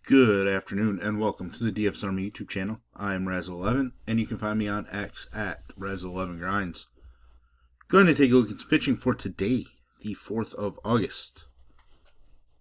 Good afternoon and welcome to the DFS Army YouTube channel. I am Razzle11 and you can find me on X at Razzle11Grinds. Going to take a look at the pitching for today, the 4th of August.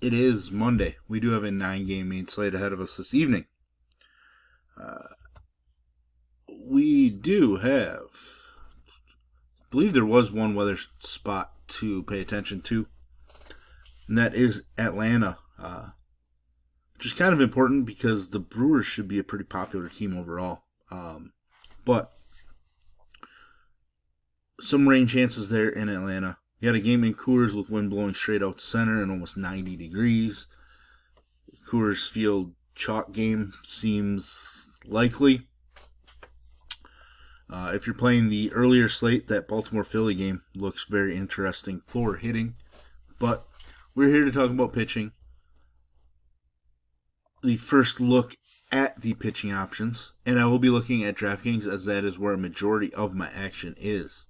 It is Monday. We do have a 9-game main slate ahead of us this evening. We do have, I believe there was one weather spot to pay attention to, and that is Atlanta. Which is kind of important because the Brewers should be a pretty popular team overall. But some rain chances there in Atlanta. You got a game in Coors with wind blowing straight out to center and almost 90 degrees. Coors Field chalk game seems likely. If you're playing the earlier slate, that Baltimore-Philly game looks very interesting for hitting. But we're here to talk about pitching. The first look at the pitching options, and I will be looking at DraftKings as that is where a majority of my action is.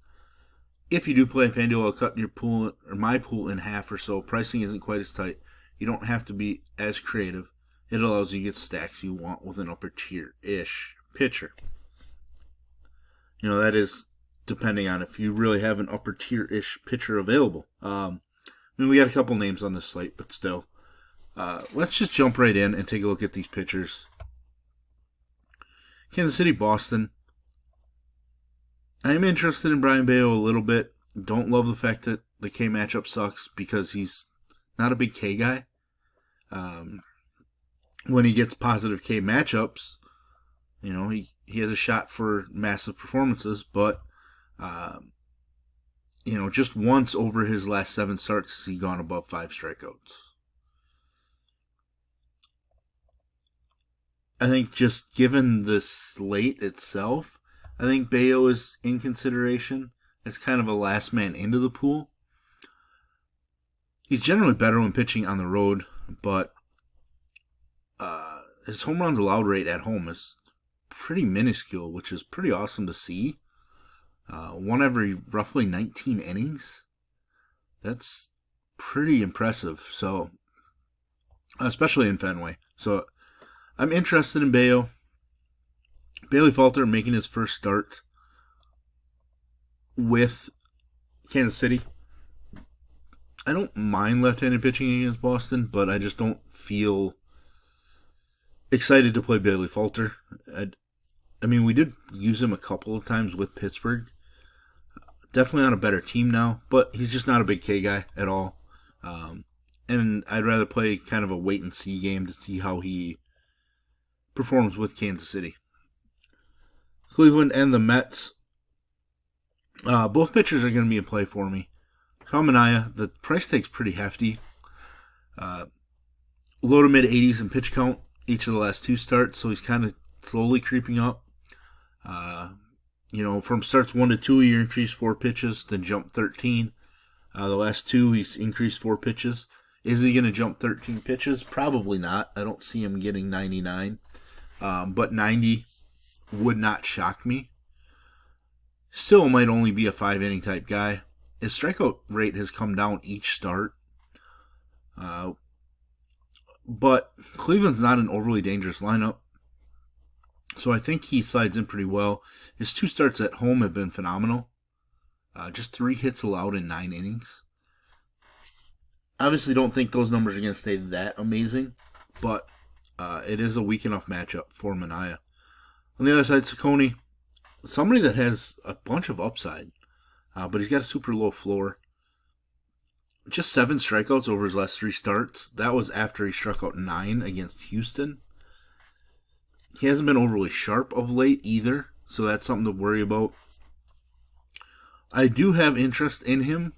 If you do play FanDuel, I'll cut your pool or my pool in half or so. Pricing isn't quite as tight. You don't have to be as creative. It allows you to get stacks you want with an upper tier-ish pitcher. You know, that is depending on if you really have an upper tier-ish pitcher available. We got a couple names on this slate, but still. Let's just jump right in and take a look at these pitchers. Kansas City, Boston. I'm interested in Brayan Bello a little bit. Don't love the fact that the K matchup sucks because he's not a big K guy. When he gets positive K matchups, you know, he has a shot for massive performances, but, just once over his last 7 starts has he gone above 5 strikeouts. I think just given the slate itself, I think Bello is in consideration. It's kind of a last man into the pool. He's generally better when pitching on the road, but his home runs allowed rate at home is pretty minuscule, which is pretty awesome to see. One every roughly 19 innings. That's pretty impressive. So, especially in Fenway. So, I'm interested in Bello. Bailey Falter making his first start with Kansas City. I don't mind left-handed pitching against Boston, but I just don't feel excited to play Bailey Falter. We did use him a couple of times with Pittsburgh. Definitely on a better team now, but he's just not a big K guy at all. And I'd rather play kind of a wait-and-see game to see how he performs with Kansas City. Cleveland and the Mets. Both pitchers are going to be in play for me. Manaea, the price tag's pretty hefty. Low to mid 80s in pitch count each of the last 2 starts, so he's kind of slowly creeping up. From starts 1 to 2, he increased 4 pitches, then jumped 13. The last 2, he's increased 4 pitches. Is he going to jump 13 pitches? Probably not. I don't see him getting 99. But 90 would not shock me. Still might only be a 5-inning type guy. His strikeout rate has come down each start. But Cleveland's not an overly dangerous lineup. So I think he slides in pretty well. His 2 starts at home have been phenomenal. Just 3 hits allowed in 9 innings. Obviously don't think those numbers are going to stay that amazing. But it is a weak enough matchup for Manaea. On the other side, Ciccone, somebody that has a bunch of upside, but he's got a super low floor. Just 7 strikeouts over his last 3 starts. That was after he struck out 9 against Houston. He hasn't been overly sharp of late either, so that's something to worry about. I do have interest in him.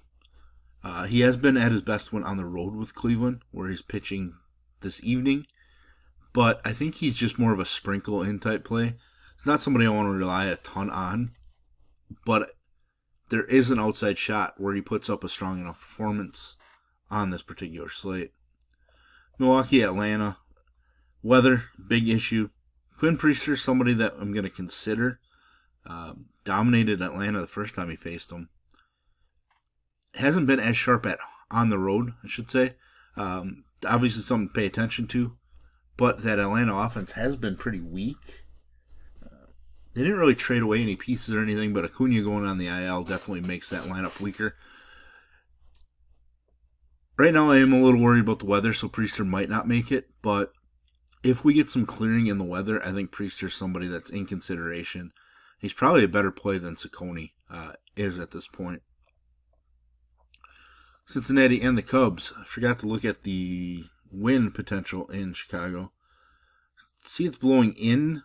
He has been at his best when on the road with Cleveland, where he's pitching this evening. But I think he's just more of a sprinkle-in type play. It's not somebody I want to rely a ton on. But there is an outside shot where he puts up a strong enough performance on this particular slate. Milwaukee, Atlanta. Weather, big issue. Quinn Priester, somebody that I'm going to consider. Dominated Atlanta the first time he faced them. Hasn't been as sharp on the road, I should say. Obviously something to pay attention to. but that Atlanta offense has been pretty weak. They didn't really trade away any pieces or anything, but Acuna going on the IL definitely makes that lineup weaker. Right now I am a little worried about the weather, so Priester might not make it, but if we get some clearing in the weather, I think Priester's somebody that's in consideration. He's probably a better play than Ciccone is at this point. Cincinnati and the Cubs. I forgot to look at the wind potential in Chicago. See, it's blowing in.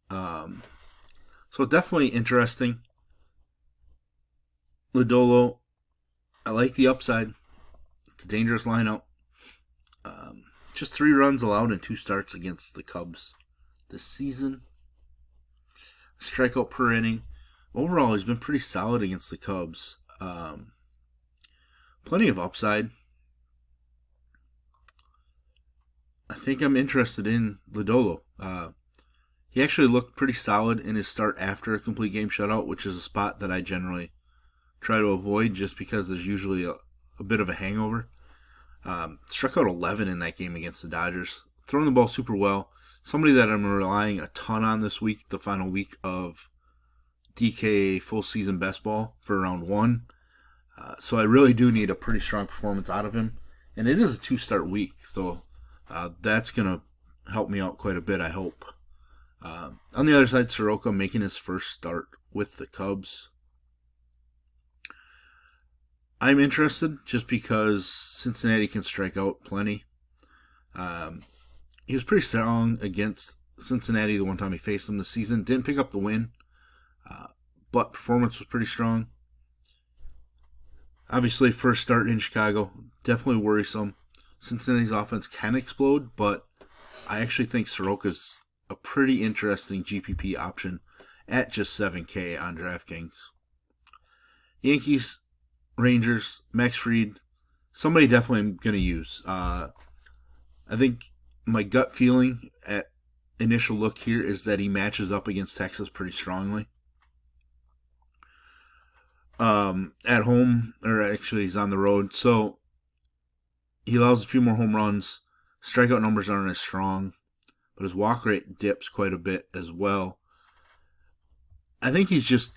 So definitely interesting. Lodolo, I like the upside. It's a dangerous lineup. Just 3 runs allowed in 2 starts against the Cubs this season. Strikeout per inning. Overall, he's been pretty solid against the Cubs. Plenty of upside. I think I'm interested in Lodolo. He actually looked pretty solid in his start after a complete game shutout, which is a spot that I generally try to avoid just because there's usually a bit of a hangover. Struck out 11 in that game against the Dodgers. Throwing the ball super well. Somebody that I'm relying a ton on this week, the final week of DK full season best ball for round 1. So I really do need a pretty strong performance out of him. And it is a 2-start week, so that's going to help me out quite a bit, I hope. On the other side, Soroka making his first start with the Cubs. I'm interested just because Cincinnati can strike out plenty. He was pretty strong against Cincinnati the one time he faced them this season. Didn't pick up the win, but performance was pretty strong. Obviously, first start in Chicago, definitely worrisome. Cincinnati's offense can explode, but I actually think Soroka's a pretty interesting GPP option at just $7K on DraftKings. Yankees, Rangers, Max Fried, somebody definitely I'm going to use. I think my gut feeling at initial look here is that he matches up against Texas pretty strongly. At home, or actually he's on the road, so he allows a few more home runs. Strikeout numbers aren't as strong, but his walk rate dips quite a bit as well. I think he's just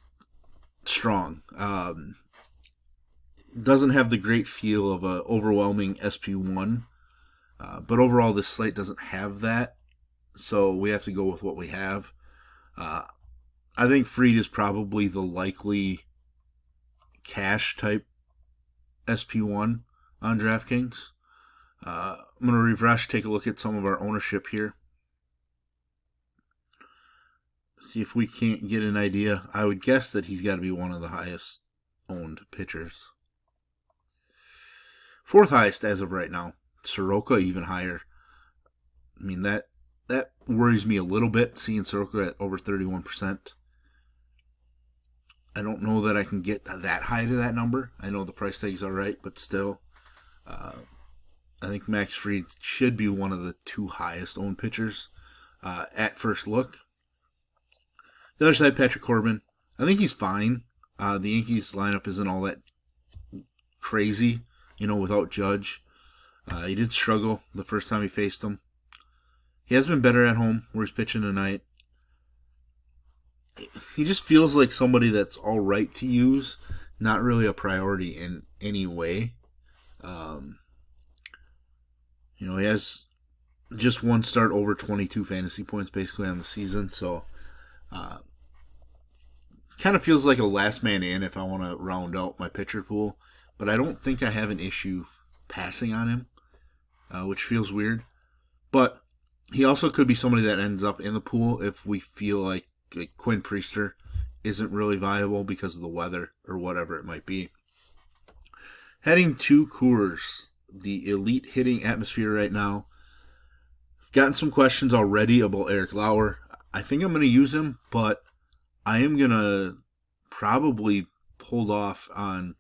strong. Doesn't have the great feel of an overwhelming SP1, but overall this slate doesn't have that, so we have to go with what we have. I think Fried is probably the likely cash type SP1 on DraftKings. I'm going to refresh, take a look at some of our ownership here. See if we can't get an idea. I would guess that he's got to be one of the highest owned pitchers. 4th highest as of right now. Soroka even higher. I mean, that worries me a little bit, seeing Soroka at over 31%. I don't know that I can get that high to that number. I know the price tag's all right, but still. I think Max Fried should be one of the 2 highest owned pitchers at first look. The other side, Patrick Corbin. I think he's fine. The Yankees lineup isn't all that crazy, without Judge. He did struggle the first time he faced him. He has been better at home where he's pitching tonight. He just feels like somebody that's all right to use, not really a priority in any way. He has just 1 start over 22 fantasy points basically on the season, so kind of feels like a last man in if I want to round out my pitcher pool, but I don't think I have an issue passing on him, which feels weird. But he also could be somebody that ends up in the pool if we feel like Quinn Priester isn't really viable because of the weather or whatever it might be. Heading to Coors, the elite hitting atmosphere right now. I've gotten some questions already about Eric Lauer. I think I'm going to use him, but I am going to probably hold off on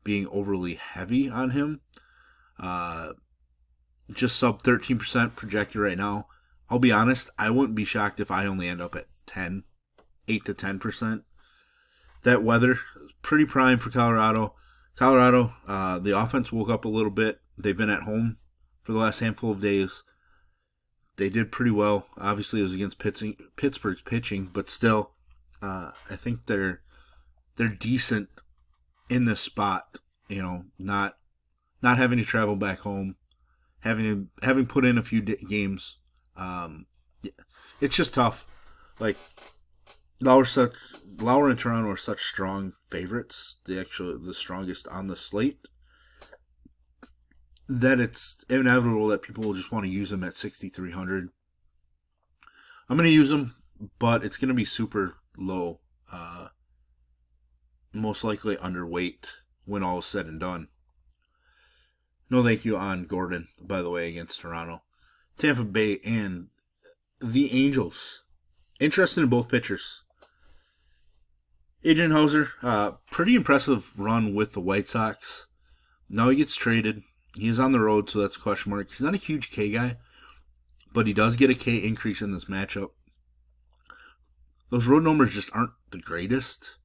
being overly heavy on him. Just sub 13% projected right now. I'll be honest, I wouldn't be shocked if I only end up at 8 to 10%. That weather is pretty prime for Colorado. The offense woke up a little bit. They've been at home for the last handful of days. They did pretty well. Obviously, it was against Pittsburgh's pitching, but still, I think they're decent in this spot. Not having to travel back home, having put in a few games. It's just tough. Like Lauer and Toronto are such strong favorites. The strongest on the slate, that it's inevitable that people will just want to use them at 6,300. I'm going to use them, but it's going to be super low. Most likely underweight when all is said and done. No thank you on Gordon, by the way, against Toronto. Tampa Bay and the Angels. Interested in both pitchers. Adrian Houser, pretty impressive run with the White Sox. Now he gets traded. He's on the road, so that's a question mark. He's not a huge K guy, but he does get a K increase in this matchup. Those road numbers just aren't the greatest.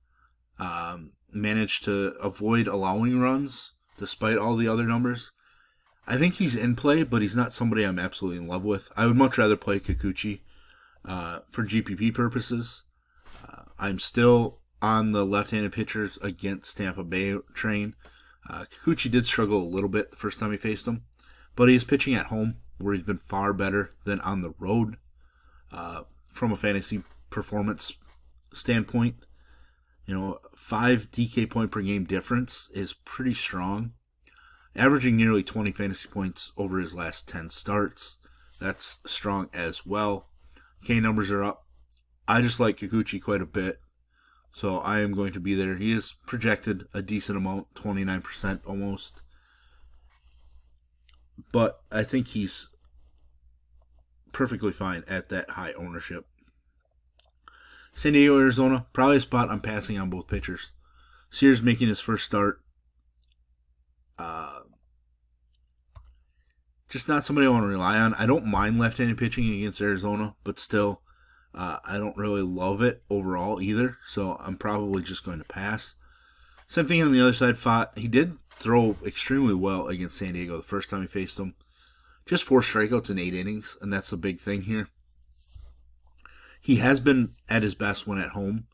Managed to avoid allowing runs despite all the other numbers. I think he's in play, but he's not somebody I'm absolutely in love with. I would much rather play Kikuchi for GPP purposes. I'm still on the left-handed pitchers against Tampa Bay train. Kikuchi did struggle a little bit the first time he faced him, but he is pitching at home, where he's been far better than on the road from a fantasy performance standpoint. 5 DK point per game difference is pretty strong. Averaging nearly 20 fantasy points over his last 10 starts. That's strong as well. K numbers are up. I just like Kikuchi quite a bit, so I am going to be there. He is projected a decent amount, 29% almost. But I think he's perfectly fine at that high ownership. San Diego, Arizona, probably a spot I'm passing on both pitchers. Sears making his first start. Just not somebody I want to rely on. I don't mind left-handed pitching against Arizona, but still, I don't really love it overall either, so I'm probably just going to pass. Same thing on the other side. Fott, he did throw extremely well against San Diego the first time he faced them. Just 4 strikeouts in 8 innings, and that's the big thing here. He has been at his best when at home,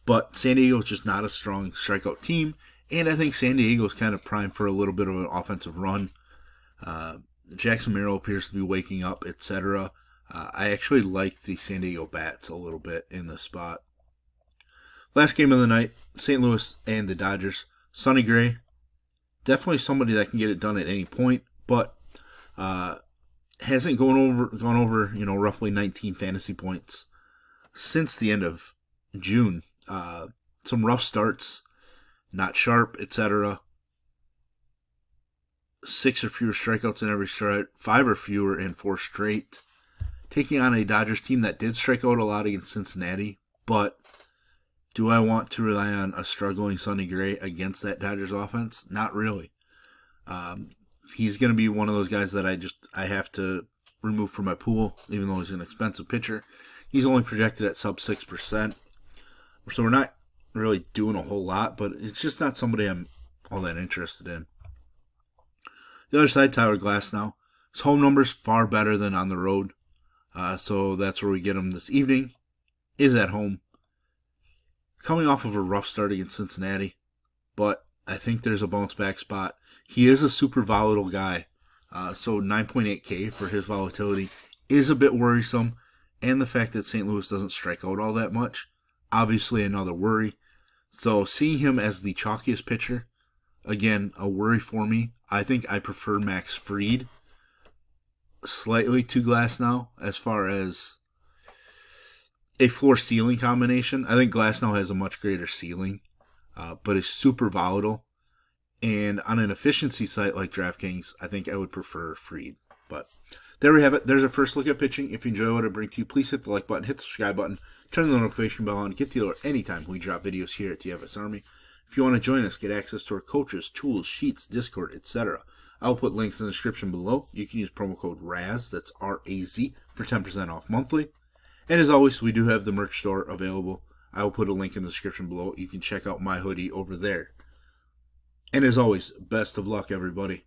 but San Diego is just not a strong strikeout team, and I think San Diego is kind of primed for a little bit of an offensive run. Jackson Merrill appears to be waking up, etc. I actually like the San Diego bats a little bit in this spot. Last game of the night, St. Louis and the Dodgers. Sonny Gray, definitely somebody that can get it done at any point, but hasn't gone over roughly 19 fantasy points since the end of June. Some rough starts, not sharp, etc. 6 or fewer strikeouts in every start, 5 or fewer in 4 straight. Taking on a Dodgers team that did strike out a lot against Cincinnati, but do I want to rely on a struggling Sonny Gray against that Dodgers offense? Not really. He's going to be one of those guys that I have to remove from my pool, even though he's an expensive pitcher. He's only projected at sub 6%, so we're not really doing a whole lot, but it's just not somebody I'm all that interested in. The other side, Tyler Glasnow. His home numbers far better than on the road. So that's where we get him this evening. Is at home. Coming off of a rough start against Cincinnati. But I think there's a bounce back spot. He is a super volatile guy. So 9.8K for his volatility is a bit worrisome. And the fact that St. Louis doesn't strike out all that much. Obviously another worry. So seeing him as the chalkiest pitcher. Again, a worry for me. I think I prefer Max Fried slightly to Glasnow as far as a floor-ceiling combination. I think Glasnow has a much greater ceiling, but is super volatile. And on an efficiency site like DraftKings, I think I would prefer Fried. But there we have it. There's our first look at pitching. If you enjoy what I bring to you, please hit the like button, hit the subscribe button, turn the notification bell on, get the alert anytime we drop videos here at DFS Army. If you want to join us, get access to our coaches, tools, sheets, Discord, etc. I'll put links in the description below. You can use promo code RAZ, that's R-A-Z, for 10% off monthly. And as always, we do have the merch store available. I will put a link in the description below. You can check out my hoodie over there. And as always, best of luck, everybody.